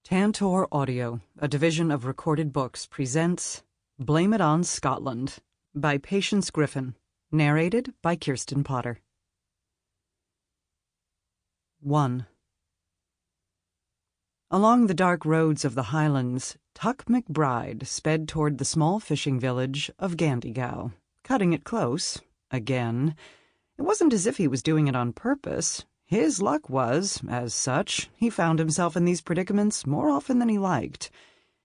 Tantor Audio, a division of Recorded Books, presents Blame It on Scotland by Patience Griffin, narrated by Kirsten Potter. 1. Along the dark roads of the Highlands, Tuck MacBride sped toward the small fishing village of Gandiegow, cutting it close, again. It wasn't as if he was doing it on purpose. His luck was, as such, he found himself in these predicaments more often than he liked.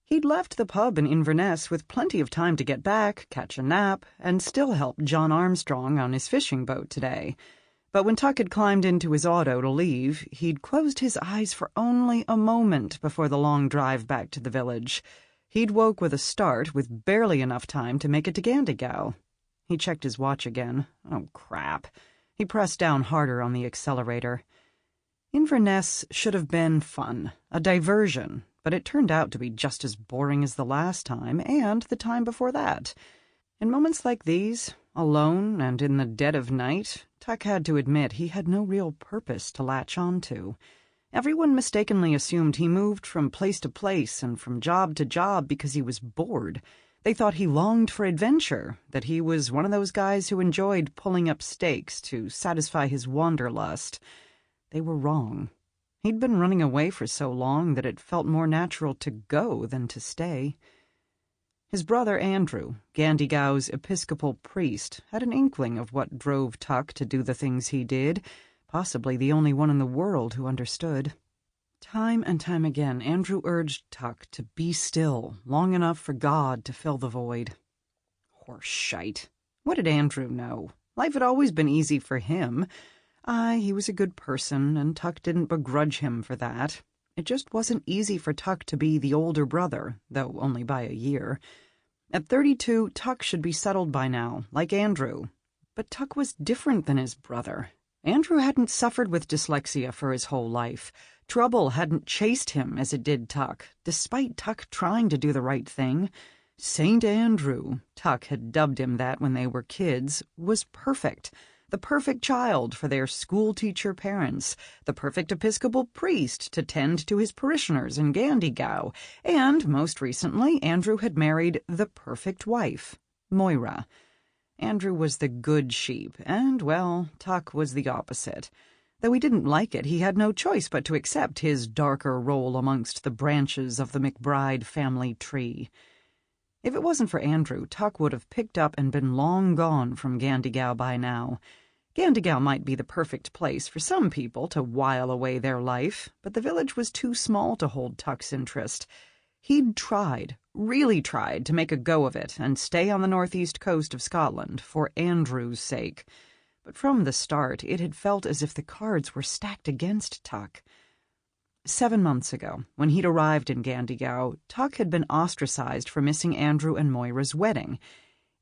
He'd left the pub in Inverness with plenty of time to get back, catch a nap, and still help John Armstrong on his fishing boat today. But when Tuck had climbed into his auto to leave, he'd closed his eyes for only a moment before the long drive back to the village. He'd woke with a start, with barely enough time to make it to Gandiegow. He checked his watch again. Oh, crap. He pressed down harder on the accelerator. Inverness should have been fun, a diversion, but it turned out to be just as boring as the last time and the time before that. In moments like these, alone and in the dead of night, Tuck had to admit he had no real purpose to latch on to. Everyone mistakenly assumed he moved from place to place and from job to job because he was bored. They thought he longed for adventure, that he was one of those guys who enjoyed pulling up stakes to satisfy his wanderlust. They were wrong. He'd been running away for so long that it felt more natural to go than to stay. His brother Andrew, Gandiegow's Episcopal priest, had an inkling of what drove Tuck to do the things he did, possibly the only one in the world who understood. Time and time again, Andrew urged Tuck to be still, long enough for God to fill the void. Horseshite. What did Andrew know? Life had always been easy for him. Aye, he was a good person, and Tuck didn't begrudge him for that. It just wasn't easy for Tuck to be the older brother, though only by a year. At 32, Tuck should be settled by now, like Andrew. But Tuck was different than his brother. Andrew hadn't suffered with dyslexia for his whole life. Trouble hadn't chased him as it did Tuck, despite Tuck trying to do the right thing. Saint Andrew, Tuck had dubbed him that when they were kids, was perfect. The perfect child for their school-teacher parents, the perfect Episcopal priest to tend to his parishioners in Gandiegow, and, most recently, Andrew had married the perfect wife, Moira. Andrew was the good sheep, and, well, Tuck was the opposite. Though he didn't like it, he had no choice but to accept his darker role amongst the branches of the MacBride family tree. If it wasn't for Andrew, Tuck would have picked up and been long gone from Gandiegow by now. Gandiegow might be the perfect place for some people to while away their life, but the village was too small to hold Tuck's interest. He'd tried, really tried, to make a go of it and stay on the northeast coast of Scotland for Andrew's sake. But from the start, it had felt as if the cards were stacked against Tuck. 7 months ago, when he'd arrived in Gandiegow, Tuck had been ostracized for missing Andrew and Moira's wedding.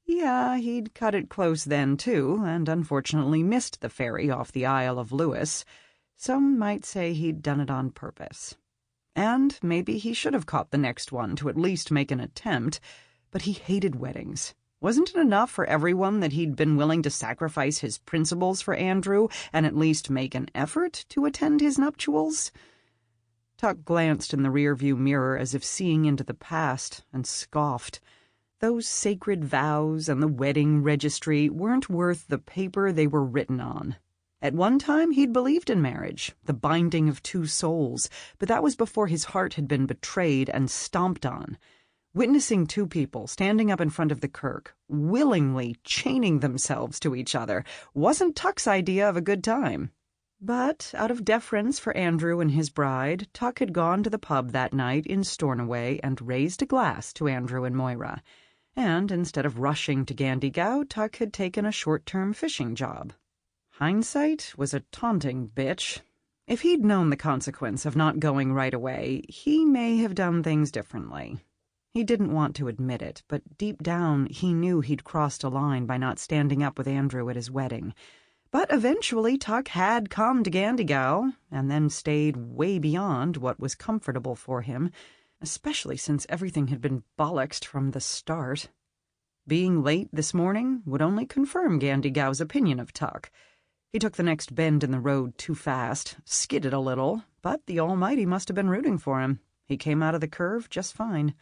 Yeah, he'd cut it close then, too, and unfortunately missed the ferry off the Isle of Lewis. Some might say he'd done it on purpose. And maybe he should have caught the next one to at least make an attempt, but he hated weddings. Wasn't it enough for everyone that he'd been willing to sacrifice his principles for Andrew and at least make an effort to attend his nuptials? Tuck glanced in the rearview mirror as if seeing into the past, and scoffed. Those sacred vows and the wedding registry weren't worth the paper they were written on. At one time, he'd believed in marriage, the binding of two souls, but that was before his heart had been betrayed and stomped on. Witnessing two people standing up in front of the kirk, willingly chaining themselves to each other, wasn't Tuck's idea of a good time. But, out of deference for Andrew and his bride, Tuck had gone to the pub that night in Stornoway and raised a glass to Andrew and Moira. And, instead of rushing to Gandiegow, Tuck had taken a short-term fishing job. Hindsight was a taunting bitch. If he'd known the consequence of not going right away, he may have done things differently. He didn't want to admit it, but deep down he knew he'd crossed a line by not standing up with Andrew at his wedding. But eventually Tuck had come to Gandiegow, and then stayed way beyond what was comfortable for him, especially since everything had been bollocksed from the start. Being late this morning would only confirm Gandiegow's opinion of Tuck. He took the next bend in the road too fast, skidded a little, but the Almighty must have been rooting for him. He came out of the curve just fine.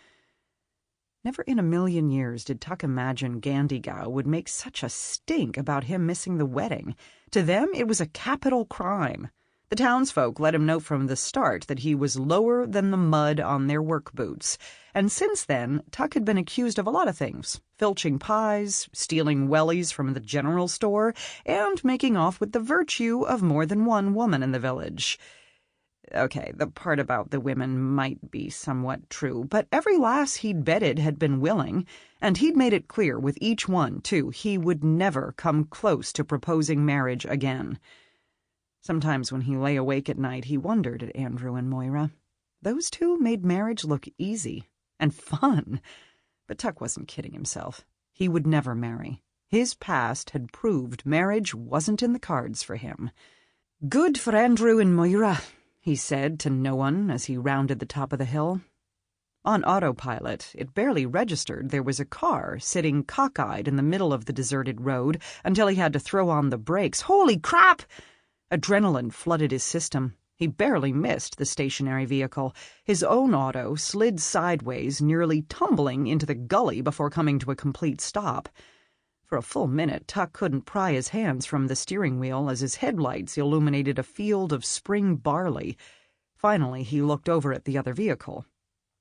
Never in a million years did Tuck imagine Gandiegow would make such a stink about him missing the wedding. To them, it was a capital crime. The townsfolk let him know from the start that he was lower than the mud on their work boots, and since then, Tuck had been accused of a lot of things: filching pies, stealing wellies from the general store, and making off with the virtue of more than one woman in the village. Okay, the part about the women might be somewhat true, but every lass he'd bedded had been willing, and he'd made it clear with each one, too, he would never come close to proposing marriage again. Sometimes when he lay awake at night, he wondered at Andrew and Moira. Those two made marriage look easy and fun. But Tuck wasn't kidding himself. He would never marry. His past had proved marriage wasn't in the cards for him. "Good for Andrew and Moira," he said to no one as he rounded the top of the hill. On autopilot, it barely registered there was a car sitting cockeyed in the middle of the deserted road until he had to throw on the brakes. Holy crap! Adrenaline flooded his system. He barely missed the stationary vehicle. His own auto slid sideways, nearly tumbling into the gully before coming to a complete stop. For a full minute, Tuck couldn't pry his hands from the steering wheel as his headlights illuminated a field of spring barley. Finally, he looked over at the other vehicle.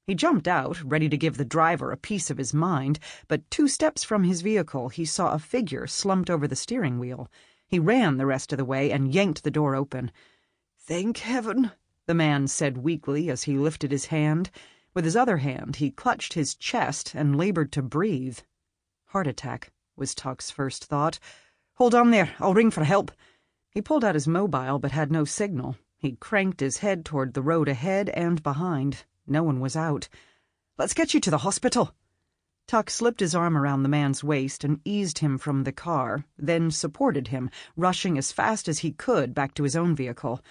He jumped out, ready to give the driver a piece of his mind, but 2 steps from his vehicle he saw a figure slumped over the steering wheel. He ran the rest of the way and yanked the door open. "Thank heaven," the man said weakly as he lifted his hand. With his other hand, he clutched his chest and labored to breathe. Heart attack was Tuck's first thought. "Hold on there, I'll ring for help." He pulled out his mobile but had no signal. He cranked his head toward the road ahead and behind. No one was out. "Let's get you to the hospital." Tuck slipped his arm around the man's waist and eased him from the car, then supported him, rushing as fast as he could back to his own vehicle.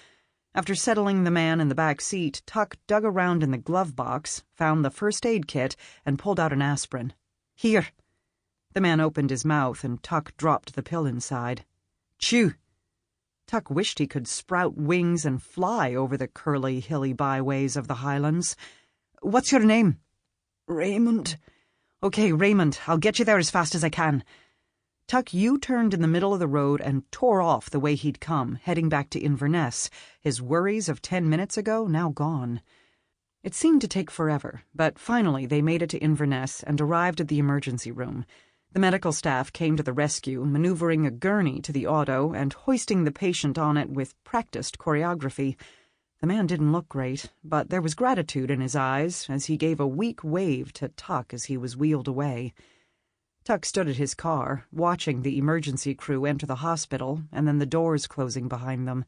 After settling the man in the back seat, Tuck dug around in the glove box, found the first aid kit, and pulled out an aspirin. "Here." The man opened his mouth, and Tuck dropped the pill inside. "Chew." Tuck wished he could sprout wings and fly over the curly, hilly byways of the Highlands. "What's your name?" "Raymond." "Okay, Raymond, I'll get you there as fast as I can." Tuck U-turned in the middle of the road and tore off the way he'd come, heading back to Inverness, his worries of 10 minutes ago now gone. It seemed to take forever, but finally they made it to Inverness and arrived at the emergency room. The medical staff came to the rescue, maneuvering a gurney to the auto and hoisting the patient on it with practiced choreography. The man didn't look great, but there was gratitude in his eyes as he gave a weak wave to Tuck as he was wheeled away. Tuck stood at his car, watching the emergency crew enter the hospital and then the doors closing behind them.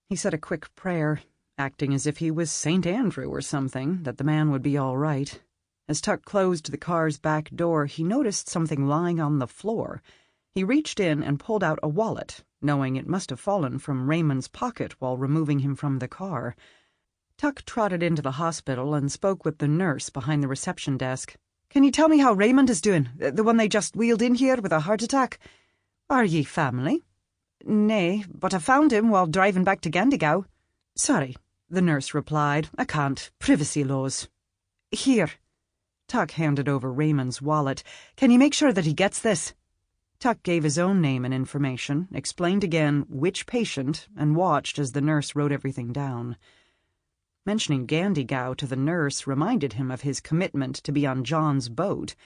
He said a quick prayer, acting as if he was St. Andrew or something, that the man would be all right. As Tuck closed the car's back door, he noticed something lying on the floor. He reached in and pulled out a wallet, knowing it must have fallen from Raymond's pocket while removing him from the car. Tuck trotted into the hospital and spoke with the nurse behind the reception desk. "Can you tell me how Raymond is doing, the one they just wheeled in here with a heart attack?" "Are ye family?" "Nay, but I found him while driving back to Gandiegow." "Sorry," the nurse replied. "I can't. Privacy laws." "Here." Tuck handed over Raymond's wallet. "Can you make sure that he gets this?" Tuck gave his own name and information, explained again which patient, and watched as the nurse wrote everything down. Mentioning Gandiegow to the nurse reminded him of his commitment to be on John's boat.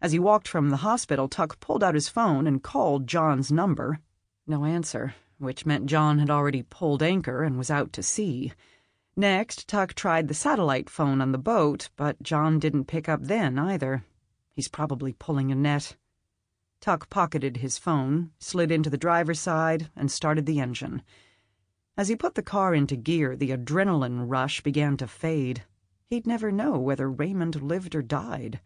As he walked from the hospital, Tuck pulled out his phone and called John's number. No answer, which meant John had already pulled anchor and was out to sea. Next, Tuck tried the satellite phone on the boat, but John didn't pick up then either. He's probably pulling a net. Tuck pocketed his phone, slid into the driver's side, and started the engine. As he put the car into gear, the adrenaline rush began to fade. He'd never know whether Raymond lived or died.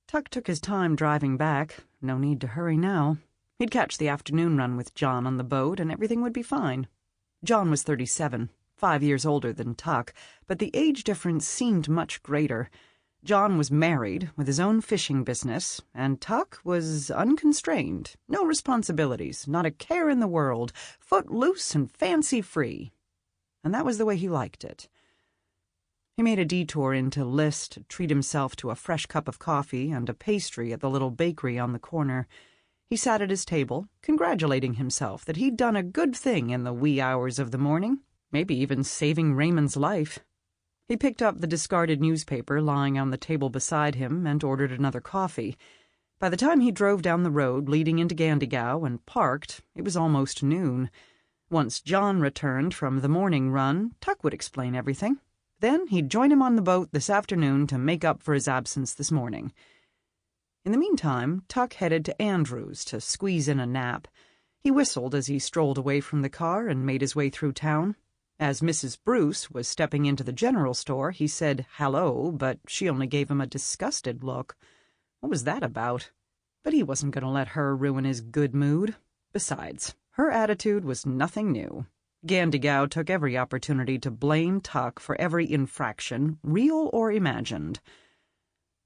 Tuck took his time driving back. No need to hurry now. He'd catch the afternoon run with John on the boat, and everything would be fine. John was 37, 5 years older than Tuck, but the age difference seemed much greater. John was married, with his own fishing business, and Tuck was unconstrained, no responsibilities, not a care in the world, foot loose and fancy-free. And that was the way he liked it. He made a detour into List to treat himself to a fresh cup of coffee and a pastry at the little bakery on the corner. He sat at his table, congratulating himself that he'd done a good thing in the wee hours of the morning, maybe even saving Raymond's life. He picked up the discarded newspaper lying on the table beside him and ordered another coffee. By the time he drove down the road leading into Gandiegow and parked, it was almost noon. Once John returned from the morning run, Tuck would explain everything. Then he'd join him on the boat this afternoon to make up for his absence this morning. In the meantime, Tuck headed to Andrew's to squeeze in a nap. He whistled as he strolled away from the car and made his way through town. As Mrs. Bruce was stepping into the general store, he said hello, but she only gave him a disgusted look. What was that about? But he wasn't going to let her ruin his good mood. Besides, her attitude was nothing new. Gandiegow took every opportunity to blame Tuck for every infraction, real or imagined.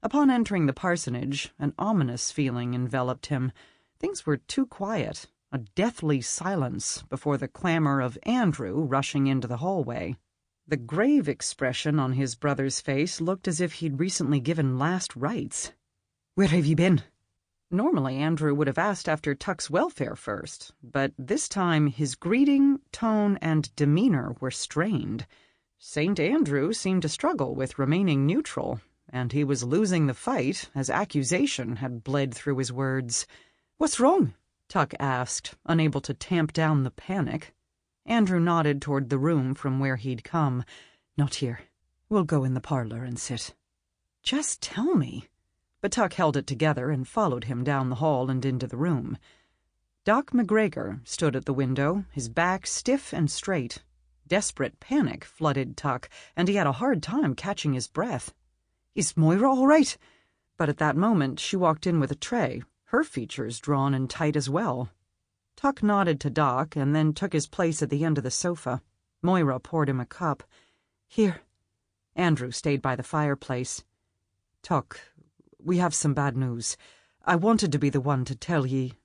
Upon entering the parsonage, an ominous feeling enveloped him. Things were too quiet. A deathly silence before the clamor of Andrew rushing into the hallway. The grave expression on his brother's face looked as if he'd recently given last rites. "Where have you been?" Normally, Andrew would have asked after Tuck's welfare first, but this time his greeting, tone, and demeanor were strained. St. Andrew seemed to struggle with remaining neutral, and he was losing the fight as accusation had bled through his words. "What's wrong?" Tuck asked, unable to tamp down the panic. Andrew nodded toward the room from where he'd come. "Not here. We'll go in the parlor and sit." "Just tell me." But Tuck held it together and followed him down the hall and into the room. Doc McGregor stood at the window, his back stiff and straight. Desperate panic flooded Tuck, and he had a hard time catching his breath. "Is Moira all right?" But at that moment she walked in with a tray, her features drawn and tight as well. Tuck nodded to Doc and then took his place at the end of the sofa. Moira poured him a cup. "Here." Andrew stayed by the fireplace. "Tuck, we have some bad news. I wanted to be the one to tell ye.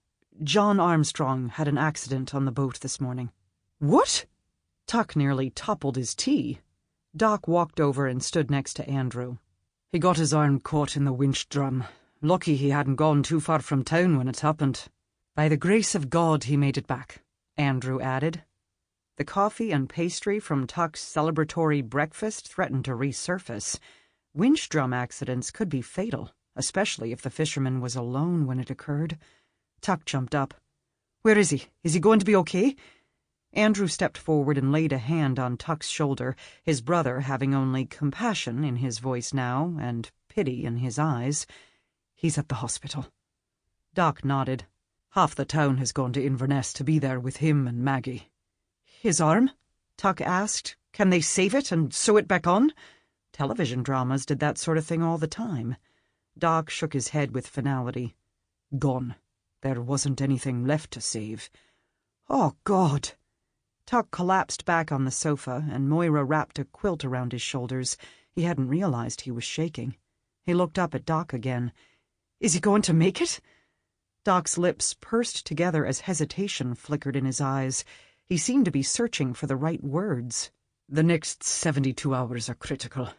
John Armstrong had an accident on the boat this morning." "What?" Tuck nearly toppled his tea. Doc walked over and stood next to Andrew. "He got his arm caught in the winch drum. Lucky he hadn't gone too far from town when it happened. By the grace of God he made it back," Andrew added. The coffee and pastry from Tuck's celebratory breakfast threatened to resurface. Winch drum accidents could be fatal, especially if the fisherman was alone when it occurred. Tuck jumped up. "Where is he? Is he going to be okay?" Andrew stepped forward and laid a hand on Tuck's shoulder, his brother having only compassion in his voice now and pity in his eyes. "He's at the hospital." Doc nodded. "Half the town has gone to Inverness to be there with him and Maggie." "His arm?" Tuck asked. "Can they save it and sew it back on?" Television dramas did that sort of thing all the time. Doc shook his head with finality. "Gone. There wasn't anything left to save." "Oh, God!" Tuck collapsed back on the sofa, and Moira wrapped a quilt around his shoulders. He hadn't realized he was shaking. He looked up at Doc again. "Is he going to make it?" Doc's lips pursed together as hesitation flickered in his eyes. He seemed to be searching for the right words. "The next 72 hours are critical.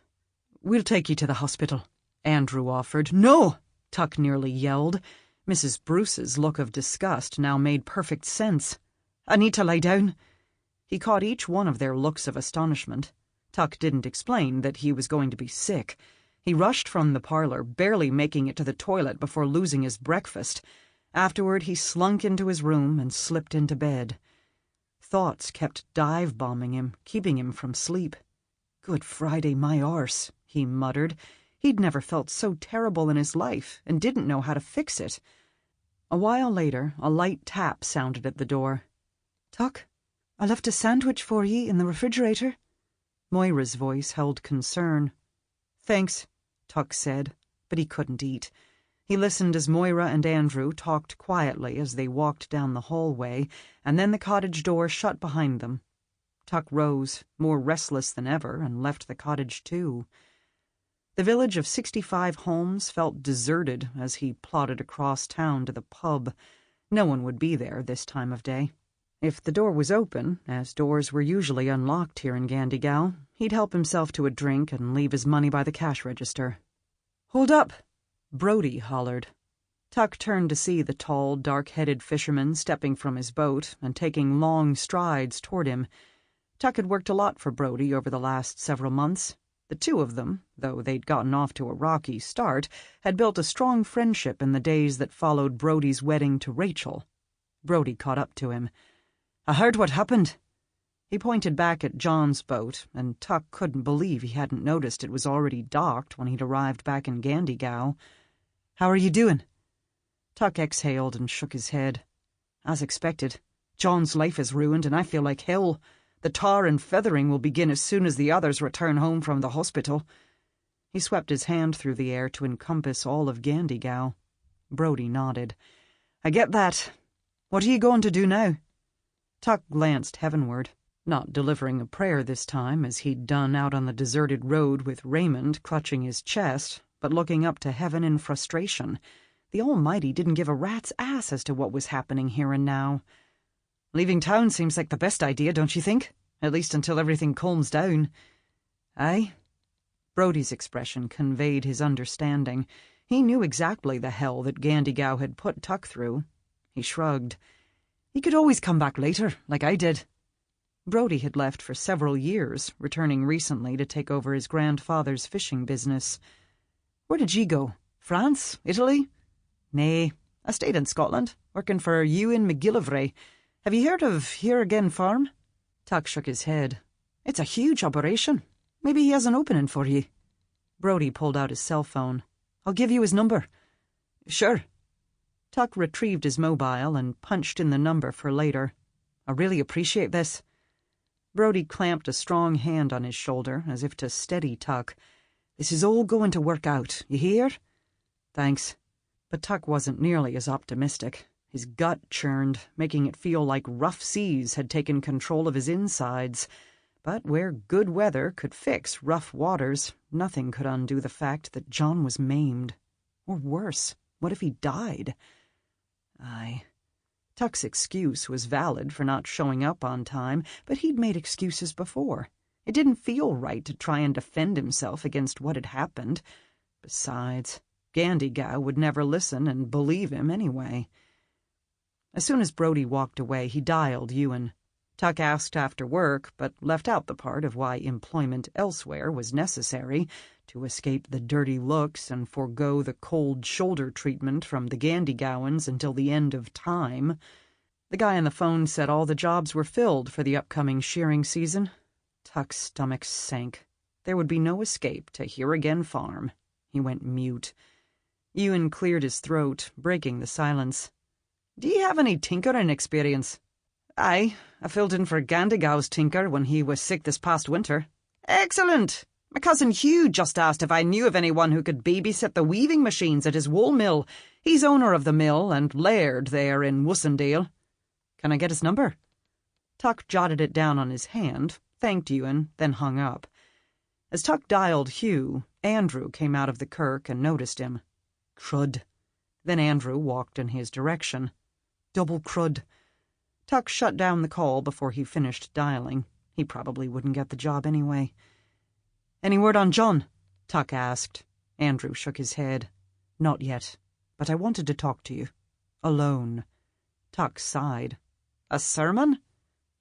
We'll take you to the hospital," Andrew offered. "No!" Tuck nearly yelled. Mrs. Bruce's look of disgust now made perfect sense. "I need to lie down." He caught each one of their looks of astonishment. Tuck didn't explain that he was going to be sick. He rushed from the parlor, barely making it to the toilet before losing his breakfast. Afterward, he slunk into his room and slipped into bed. Thoughts kept dive-bombing him, keeping him from sleep. "Good Friday, my arse," he muttered. He'd never felt so terrible in his life and didn't know how to fix it. A while later, a light tap sounded at the door. "Tuck, I left a sandwich for ye in the refrigerator." Moira's voice held concern. "Thanks," Tuck said, but he couldn't eat. He listened as Moira and Andrew talked quietly as they walked down the hallway, and then the cottage door shut behind them. Tuck rose, more restless than ever, and left the cottage too. The village of 65 homes felt deserted as he plodded across town to the pub. No one would be there this time of day. If the door was open, as doors were usually unlocked here in Gandiegow, he'd help himself to a drink and leave his money by the cash register. "Hold up!" Brodie hollered. Tuck turned to see the tall, dark-headed fisherman stepping from his boat and taking long strides toward him. Tuck had worked a lot for Brodie over the last several months. The two of them, though they'd gotten off to a rocky start, had built a strong friendship in the days that followed Brodie's wedding to Rachel. Brodie caught up to him. "I heard what happened." He pointed back at John's boat, and Tuck couldn't believe he hadn't noticed it was already docked when he'd arrived back in Gandiegow. "How are you doing?" Tuck exhaled and shook his head. "As expected. John's life is ruined, and I feel like hell. The tar and feathering will begin as soon as the others return home from the hospital." He swept his hand through the air to encompass all of Gandiegow. Brodie nodded. "I get that. What are you going to do now?" Tuck glanced heavenward, not delivering a prayer this time as he'd done out on the deserted road with Raymond clutching his chest, but looking up to heaven in frustration. The Almighty didn't give a rat's ass as to what was happening here and now. "Leaving town seems like the best idea, don't you think? At least until everything calms down." "Aye?" Brodie's expression conveyed his understanding. He knew exactly the hell that Gandiegow had put Tuck through. He shrugged. "You could always come back later, like I did." Brodie had left for several years, returning recently to take over his grandfather's fishing business. "Where did ye go? France? Italy?" "Nay, I stayed in Scotland, working for Ewan McGillivray. Have you heard of Here Again Farm?" Tuck shook his head. "It's a huge operation. Maybe he has an opening for ye." Brodie pulled out his cell phone. "I'll give you his number." "Sure." Tuck retrieved his mobile and punched in the number for later. "I really appreciate this." Brodie clamped a strong hand on his shoulder as if to steady Tuck. "This is all going to work out, you hear?" "Thanks." But Tuck wasn't nearly as optimistic. His gut churned, making it feel like rough seas had taken control of his insides. But where good weather could fix rough waters, nothing could undo the fact that John was maimed. Or worse, what if he died? Aye. Tuck's excuse was valid for not showing up on time, but he'd made excuses before. It didn't feel right to try and defend himself against what had happened. Besides, Gandiegow would never listen and believe him anyway. As soon as Brodie walked away, he dialed Ewan. Tuck asked after work, but left out the part of why employment elsewhere was necessary to escape the dirty looks and forego the cold shoulder treatment from the Gandiegowans until the end of time. The guy on the phone said all the jobs were filled for the upcoming shearing season. Tuck's stomach sank. There would be no escape to Here Again Farm. He went mute. Ewan cleared his throat, breaking the silence. "Do you have any tinkering experience?" "Aye, I filled in for Gandiegow's tinker when he was sick this past winter." "Excellent! My cousin Hugh just asked if I knew of anyone who could babysit the weaving machines at his wool mill. He's owner of the mill and laird there in Whussendale." "Can I get his number?" Tuck jotted it down on his hand, thanked Ewan, then hung up. As Tuck dialed Hugh, Andrew came out of the kirk and noticed him. "Crud." Then Andrew walked in his direction. "Double crud." Tuck shut down the call before he finished dialing. He probably wouldn't get the job anyway. "Any word on John?" Tuck asked. Andrew shook his head. "Not yet, but I wanted to talk to you. Alone." Tuck sighed. "A sermon?"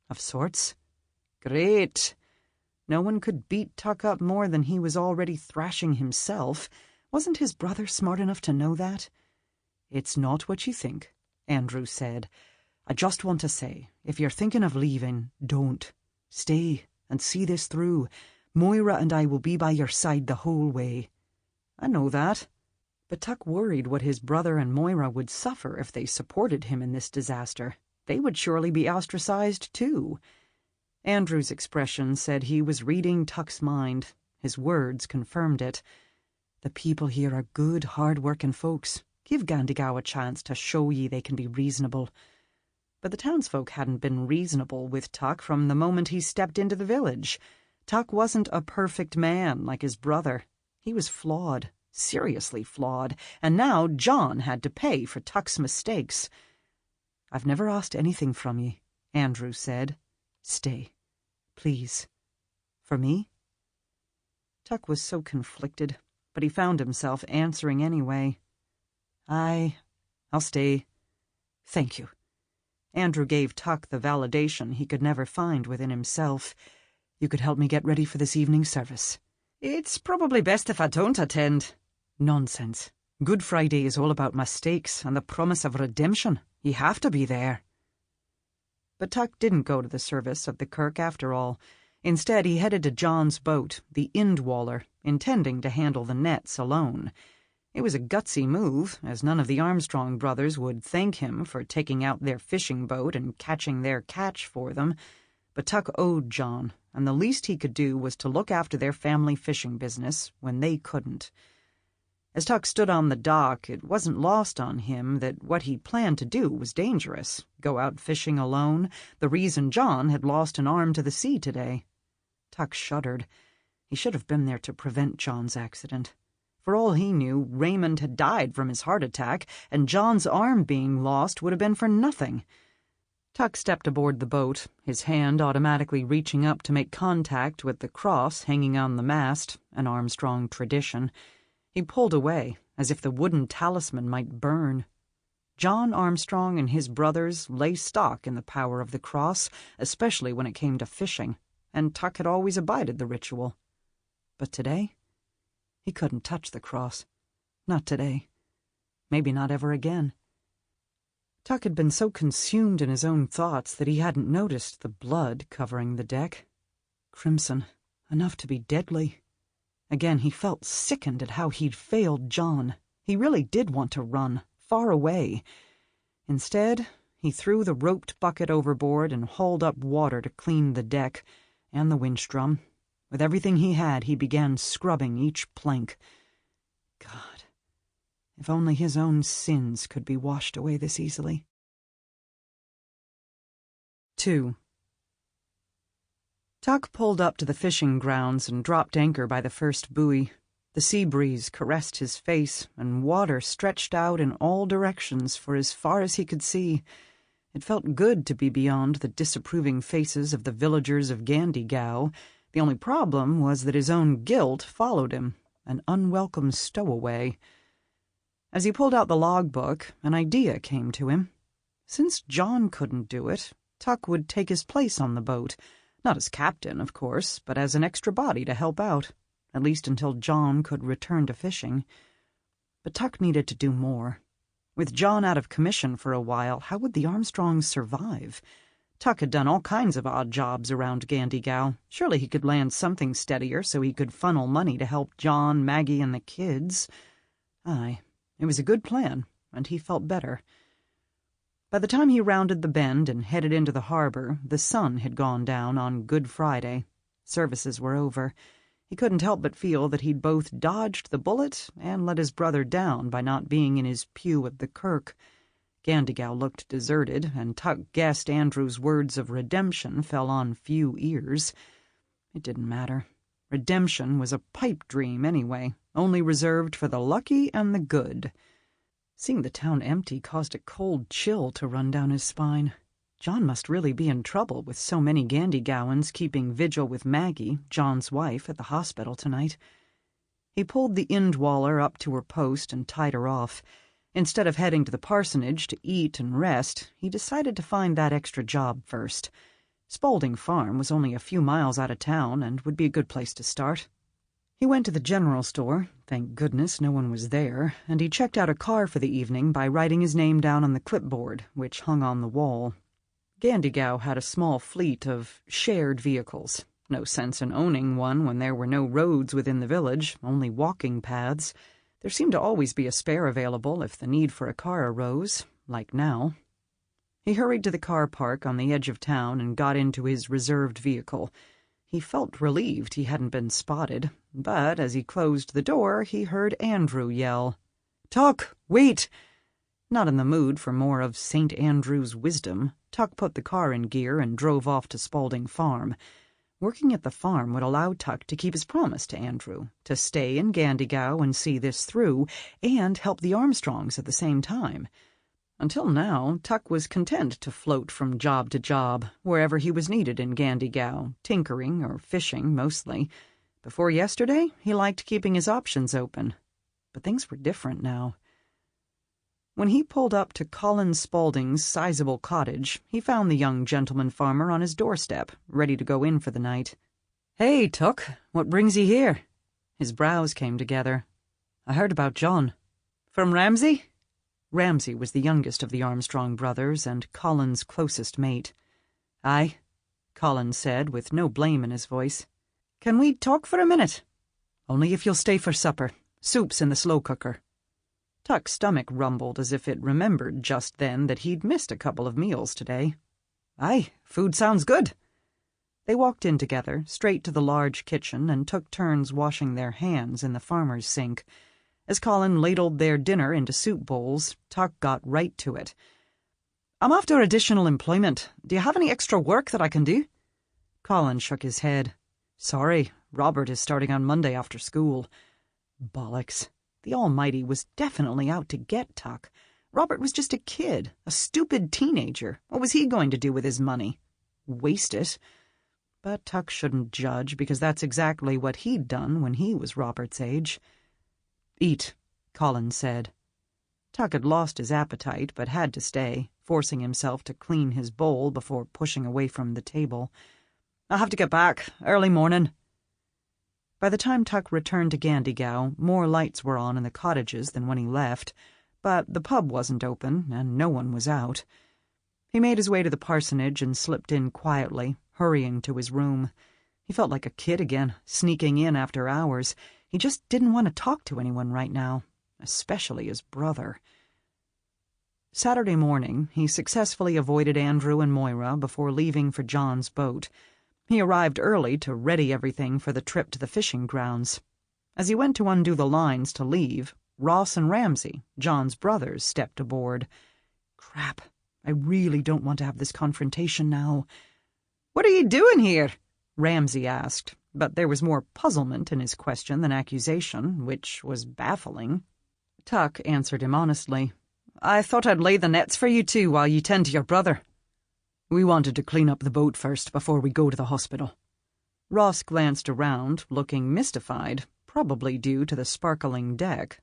"Of sorts." "Great." No one could beat Tuck up more than he was already thrashing himself. Wasn't his brother smart enough to know that? "It's not what you think," Andrew said. "I just want to say, if you're thinking of leaving, don't. Stay and see this through. Moira and I will be by your side the whole way." "I know that." But Tuck worried what his brother and Moira would suffer if they supported him in this disaster. They would surely be ostracized, too. Andrew's expression said he was reading Tuck's mind. His words confirmed it. "The people here are good, hard-working folks. Give Gandiegow a chance to show ye they can be reasonable." But the townsfolk hadn't been reasonable with Tuck from the moment he stepped into the village. Tuck wasn't a perfect man like his brother. He was flawed, seriously flawed, and now John had to pay for Tuck's mistakes. "I've never asked anything from ye. Andrew said. "Stay, please. For me?" Tuck was so conflicted, but he found himself answering anyway. I'll stay. Thank you." Andrew gave Tuck the validation he could never find within himself. "You could help me get ready for this evening's service." "It's probably best if I don't attend." "Nonsense. Good Friday is all about mistakes and the promise of redemption. You have to be there." But Tuck didn't go to the service of the kirk after all. Instead, he headed to John's boat, the Indwaller, intending to handle the nets alone. It was a gutsy move, as none of the Armstrong brothers would thank him for taking out their fishing boat and catching their catch for them. But Tuck owed John, and the least he could do was to look after their family fishing business when they couldn't. As Tuck stood on the dock, it wasn't lost on him that what he planned to do was dangerous. Go out fishing alone, the reason John had lost an arm to the sea today. Tuck shuddered. He should have been there to prevent John's accident. For all he knew, Raymond had died from his heart attack, and John's arm being lost would have been for nothing. Tuck stepped aboard the boat, his hand automatically reaching up to make contact with the cross hanging on the mast, an Armstrong tradition. He pulled away, as if the wooden talisman might burn. John Armstrong and his brothers lay stock in the power of the cross, especially when it came to fishing, and Tuck had always abided the ritual. But today, he couldn't touch the cross. Not today. Maybe not ever again. Tuck had been so consumed in his own thoughts that he hadn't noticed the blood covering the deck. Crimson, enough to be deadly. Again, he felt sickened at how he'd failed John. He really did want to run, far away. Instead, he threw the roped bucket overboard and hauled up water to clean the deck and the winch drum. With everything he had, he began scrubbing each plank. God, if only his own sins could be washed away this easily. 2. Tuck pulled up to the fishing grounds and dropped anchor by the first buoy. The sea breeze caressed his face, and water stretched out in all directions for as far as he could see. It felt good to be beyond the disapproving faces of the villagers of Gandiegow. The only problem was that his own guilt followed him, an unwelcome stowaway. As he pulled out the logbook, an idea came to him. Since John couldn't do it, Tuck would take his place on the boat. Not as captain, of course, but as an extra body to help out, at least until John could return to fishing. But Tuck needed to do more. With John out of commission for a while, how would the Armstrongs survive? Tuck had done all kinds of odd jobs around Gandiegow. Surely he could land something steadier so he could funnel money to help John, Maggie, and the kids. Aye, it was a good plan, and he felt better. By the time he rounded the bend and headed into the harbor, the sun had gone down on Good Friday. Services were over. He couldn't help but feel that he'd both dodged the bullet and let his brother down by not being in his pew at the kirk. Gandiegow looked deserted, and Tuck guessed Andrew's words of redemption fell on few ears. It didn't matter. Redemption was a pipe dream anyway, only reserved for the lucky and the good. Seeing the town empty caused a cold chill to run down his spine. John must really be in trouble with so many Gandiegowans keeping vigil with Maggie, John's wife, at the hospital tonight. He pulled the Indwaller up to her post and tied her off. Instead of heading to the parsonage to eat and rest, he decided to find that extra job first. Spaulding Farm was only a few miles out of town and would be a good place to start. He went to the general store, thank goodness no one was there, and he checked out a car for the evening by writing his name down on the clipboard, which hung on the wall. Gandiegow had a small fleet of shared vehicles. No sense in owning one when there were no roads within the village, only walking paths. There seemed to always be a spare available if the need for a car arose, like now. He hurried to the car park on the edge of town and got into his reserved vehicle. He felt relieved he hadn't been spotted, but as he closed the door, he heard Andrew yell, "Tuck, wait!" Not in the mood for more of St. Andrew's wisdom, Tuck put the car in gear and drove off to Spaulding Farm. Working at the farm would allow Tuck to keep his promise to Andrew, to stay in Gandiegow and see this through, and help the Armstrongs at the same time. Until now, Tuck was content to float from job to job, wherever he was needed in Gandiegow, tinkering or fishing mostly. Before yesterday, he liked keeping his options open. But things were different now. When he pulled up to Colin Spaulding's sizable cottage, he found the young gentleman farmer on his doorstep, ready to go in for the night. "Hey, Tuck, what brings you here?" His brows came together. "I heard about John." "From Ramsay?" Ramsay was the youngest of the Armstrong brothers and Colin's closest mate. "Aye," Colin said, with no blame in his voice. "Can we talk for a minute?" "Only if you'll stay for supper. Soup's in the slow cooker." Tuck's stomach rumbled as if it remembered just then that he'd missed a couple of meals today. "Aye, food sounds good." They walked in together, straight to the large kitchen, and took turns washing their hands in the farmer's sink. As Colin ladled their dinner into soup bowls, Tuck got right to it. "I'm after additional employment. Do you have any extra work that I can do?" Colin shook his head. "Sorry, Robert is starting on Monday after school." Bollocks. The Almighty was definitely out to get Tuck. Robert was just a kid, a stupid teenager. What was he going to do with his money? Waste it. But Tuck shouldn't judge, because that's exactly what he'd done when he was Robert's age. "Eat," Colin said. Tuck had lost his appetite, but had to stay, forcing himself to clean his bowl before pushing away from the table. "I'll have to get back. Early morning." By the time Tuck returned to Gandiegow, more lights were on in the cottages than when he left, but the pub wasn't open, and no one was out. He made his way to the parsonage and slipped in quietly, hurrying to his room. He felt like a kid again, sneaking in after hours. He just didn't want to talk to anyone right now, especially his brother. Saturday morning, he successfully avoided Andrew and Moira before leaving for John's boat. He arrived early to ready everything for the trip to the fishing grounds. As he went to undo the lines to leave, Ross and Ramsay, John's brothers, stepped aboard. Crap, I really don't want to have this confrontation now. "What are you doing here?" Ramsay asked, but there was more puzzlement in his question than accusation, which was baffling. Tuck answered him honestly. "I thought I'd lay the nets for you two while you tend to your brother." "We wanted to clean up the boat first before we go to the hospital." Ross glanced around, looking mystified, probably due to the sparkling deck.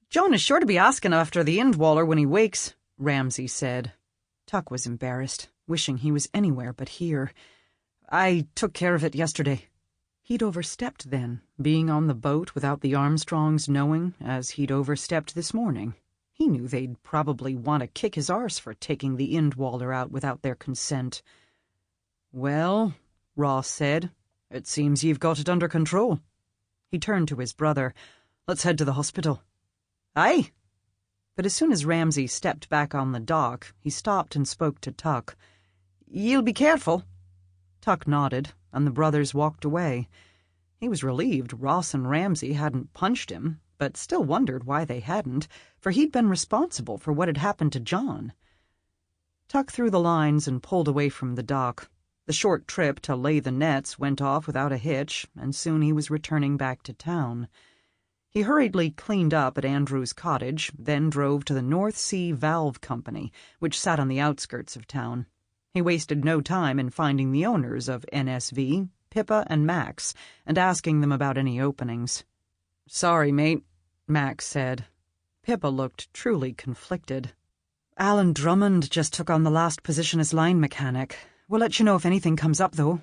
"John is sure to be asking after the Indwaller when he wakes," Ramsay said. Tuck was embarrassed, wishing he was anywhere but here. "I took care of it yesterday." He'd overstepped then, being on the boat without the Armstrongs knowing, as he'd overstepped this morning. He knew they'd probably want to kick his arse for taking the Indwaller out without their consent. "Well," Ross said, "it seems you've got it under control." He turned to his brother. "Let's head to the hospital." "Aye." But as soon as Ramsay stepped back on the dock, he stopped and spoke to Tuck. "You'll be careful." Tuck nodded, and the brothers walked away. He was relieved Ross and Ramsay hadn't punched him, but still wondered why they hadn't, for he'd been responsible for what had happened to John. Tuck threw the lines and pulled away from the dock. The short trip to lay the nets went off without a hitch, and soon he was returning back to town. He hurriedly cleaned up at Andrew's cottage, then drove to the North Sea Valve Company, which sat on the outskirts of town. He wasted no time in finding the owners of NSV, Pippa and Max, and asking them about any openings. "Sorry, mate," Max said. Pippa looked truly conflicted. "Alan Drummond just took on the last position as line mechanic. We'll let you know if anything comes up, though."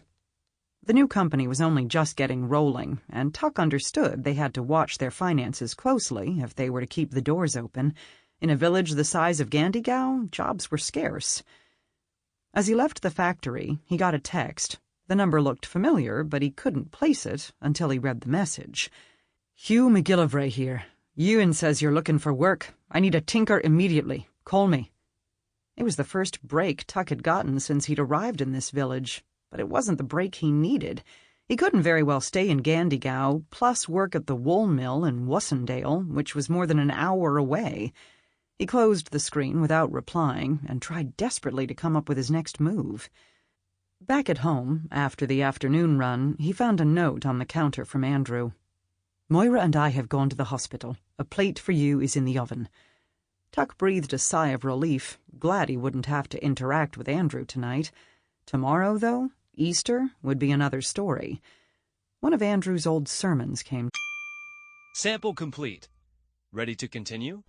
The new company was only just getting rolling, and Tuck understood they had to watch their finances closely if they were to keep the doors open. In a village the size of Gandiegow, jobs were scarce. As he left the factory, he got a text. The number looked familiar, but he couldn't place it until he read the message. "Hugh McGillivray here. Ewan says you're looking for work. I need a tinker immediately. Call me." It was the first break Tuck had gotten since he'd arrived in this village, but it wasn't the break he needed. He couldn't very well stay in Gandiegow, plus work at the wool mill in Whussendale, which was more than an hour away. He closed the screen without replying and tried desperately to come up with his next move. Back at home, after the afternoon run, he found a note on the counter from Andrew. "Moira and I have gone to the hospital. A plate for you is in the oven." Tuck breathed a sigh of relief, glad he wouldn't have to interact with Andrew tonight. Tomorrow, though, Easter, would be another story. One of Andrew's old sermons came. Sample complete. Ready to continue?